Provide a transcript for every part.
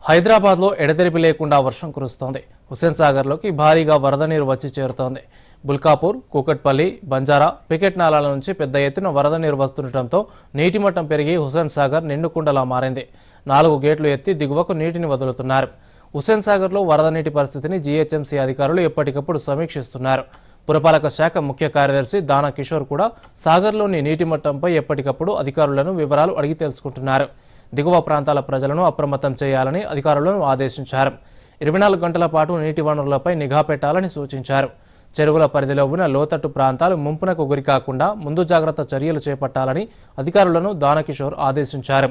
హైదరాబాద్లో ఎడతెరిపి లేకుండా వర్షం కురుస్తోంది. హుస్సేన్ సాగర్లోకి భారీగా వరద నీరు వచ్చి చేరుతోంది. బుల్కాపూర్, కూకట్పల్లి, బంజారా, పికెట్ నాలాల నుంచి పెద్ద ఎత్తున వరద నీరు వస్తుండటంతో నీటి మట్టం పెరిగి హుస్సేన్ సాగర్ నిండుకుండలా మారింది. 4 గేట్లు ఎత్తి దిగువకు నీటిని వదులుతున్నారు. హుస్సేన్ సాగర్లో వరద నీటి పరిస్థితిని జీహెచ్ఎంసీ అధికారులు ఎప్పటికప్పుడు సమీక్షిస్తున్నారు. పురపాలక శాఖ ముఖ్య కార్యదర్శి దానా కిషోర్ కూడా సాగర్లోని నీటి మట్టంపై ఎప్పటికప్పుడు అధికారులను వివరాలు అడిగి తెలుసుకుంటున్నారు. దిగువ ప్రాంతాల ప్రజలను అప్రమత్తం చేయాలని అధికారులను ఆదేశించారు. 24 గంటల పాటు నీటి వనరులపై నిఘా పెట్టాలని సూచించారు. చెరువుల పరిధిలో ఉన్న లోతట్టు ప్రాంతాలు ముంపునకు గురికాకుండా ముందు జాగ్రత్త చర్యలు చేపట్టాలని అధికారులను దానకిషోర్ ఆదేశించారు.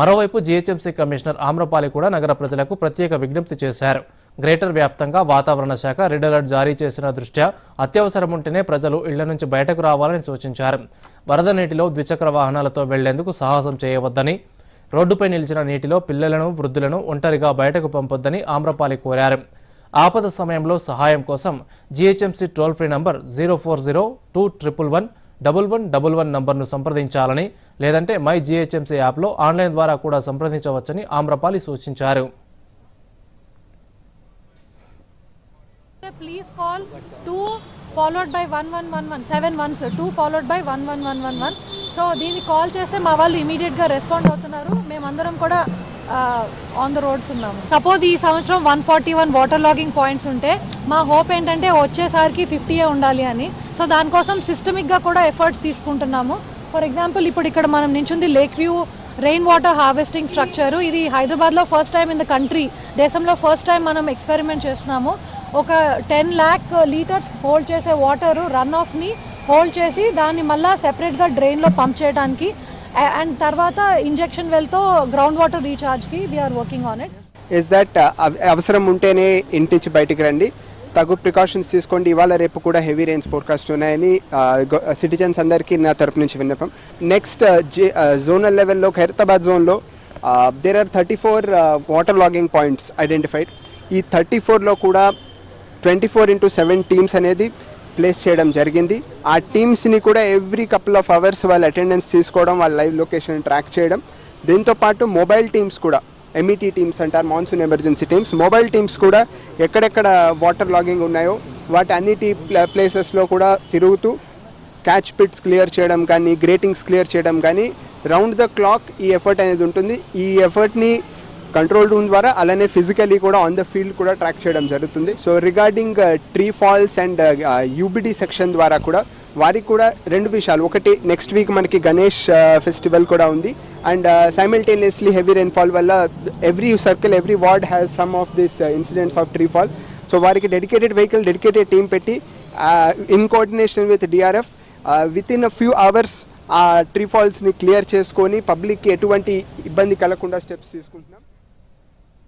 మరోవైపు జీహెచ్ఎంసీ కమిషనర్ ఆమ్రపాలి కూడా నగర ప్రజలకు ప్రత్యేక విజ్ఞప్తి చేశారు. గ్రేటర్ వ్యాప్తంగా వాతావరణ శాఖ రెడ్ అలర్ట్ జారీ చేసిన దృష్ట్యా అత్యవసరం ఉంటేనే ప్రజలు ఇళ్ల నుంచి బయటకు రావాలని సూచించారు. వరద నీటిలో ద్విచక్ర వాహనాలతో వెళ్లేందుకు సాహసం చేయవద్దని, రోడ్డుపై నిలిచిన నీటిలో పిల్లలను, వృద్ధులను ఒంటరిగా బయటకు పంపొద్దని ఆమ్రపాలి కోరారు. ఆపద సమయంలో సహాయం కోసం జీహెచ్ఎంసీ టోల్ ఫ్రీ నంబర్ 040-211-1111 నంబర్ను సంప్రదించాలని, లేదంటే మై జీహెచ్ఎంసీ యాప్లో ఆన్లైన్ ద్వారా కూడా సంప్రదించవచ్చని ఆమ్రపాలి సూచించారు. Please call 2 followed by 1111 7 2 followed by 11111. So దీన్ని కాల్ చేస్తే మా వాళ్ళు ఇమీడియట్గా రెస్పాండ్ అవుతున్నారు. మేమందరం కూడా ఆన్ ద రోడ్స్ ఉన్నాము. సపోజ్ ఈ సంవత్సరం 141 వాటర్ లాగింగ్ పాయింట్స్ ఉంటే మా హోప్ ఏంటంటే వచ్చేసరికి 50 ఉండాలి అని. సో దానికోసం సిస్టమిక్గా కూడా ఎఫర్ట్స్ తీసుకుంటున్నాము. ఫర్ ఎగ్జాంపుల్ ఇప్పుడు ఇక్కడ మనం నించుంది lake view rain water harvesting structure. ఇది హైదరాబాద్లో first time in the country, దేశంలో ఫస్ట్ టైం మనం ఎక్స్పెరిమెంట్ చేస్తున్నాము. ఒక 10 lakh లీటర్స్ హోల్డ్ చేసే వాటరు రన్ ఆఫ్ని హోల్డ్ చేసి దాన్ని మళ్ళీ సెపరేట్గా డ్రైన్లో పంప్ చేయడానికి, అండ్ తర్వాత ఇంజెక్షన్ వెల్తో గ్రౌండ్ వాటర్ రీఛార్జ్కి we're working on it. Is that అవసరం ఉంటేనే ఇంటించి బయటికి రండి, తగు ప్రికాషన్స్ తీసుకోండి. ఇవాళ రేపు కూడా హెవీ రెయిన్స్ ఫోర్కాస్ట్ ఉన్నాయని సిటిజన్స్ అందరికీ నా తరపు నుంచి విన్నపం. నెక్స్ట్ జోనల్ లెవెల్లో ఖైరతాబాద్ జోన్లో there are 34 water logging points identified. ఈ 34లో కూడా 24/7 టీమ్స్ అనేది ప్లేస్ చేయడం జరిగింది. ఆ టీమ్స్ని కూడా ఎవ్రీ కపుల్ ఆఫ్ అవర్స్ వాళ్ళ అటెండెన్స్ తీసుకోవడం, వాళ్ళ లైవ్ లొకేషన్ ట్రాక్ చేయడం. దీంతోపాటు మొబైల్ టీమ్స్ కూడా, ఎంఈటీ టీమ్స్ అంటారు, monsoon emergency teams, mobile teams కూడా ఎక్కడెక్కడ వాటర్ లాగింగ్ ఉన్నాయో వాటి అన్నిటి ప్లేసెస్లో కూడా తిరుగుతూ క్యాచ్ పిట్స్ క్లియర్ చేయడం కానీ, గ్రేటింగ్స్ క్లియర్ చేయడం కానీ, రౌండ్ ద క్లాక్ ఈ ఎఫర్ట్ అనేది ఉంటుంది. ఈ ఎఫర్ట్ని కంట్రోల్ రూమ్ ద్వారా అలానే ఫిజికలీ కూడా ఆన్ ద ఫీల్డ్ కూడా ట్రాక్ చేయడం జరుగుతుంది. So regarding tree falls and UBD section ద్వారా కూడా వారికి కూడా 2 విషయాలు. ఒకటి, నెక్స్ట్ వీక్ మనకి గణేష్ ఫెస్టివల్ కూడా ఉంది, అండ్ సైమల్టేనియస్లీ హెవీ రెయిన్ఫాల్ వల్ల every circle, every ward has some of this incidents of tree fall. So వారికి డెడికేటెడ్ వెహికల్, డెడికేటెడ్ టీమ్ పెట్టి in coordination with DRF with in a few hours ఆ tree ఫాల్స్ని clear చేసుకొని పబ్లిక్కి ఎటువంటి ఇబ్బంది కలగకుండా steps తీసుకుంటున్నాం.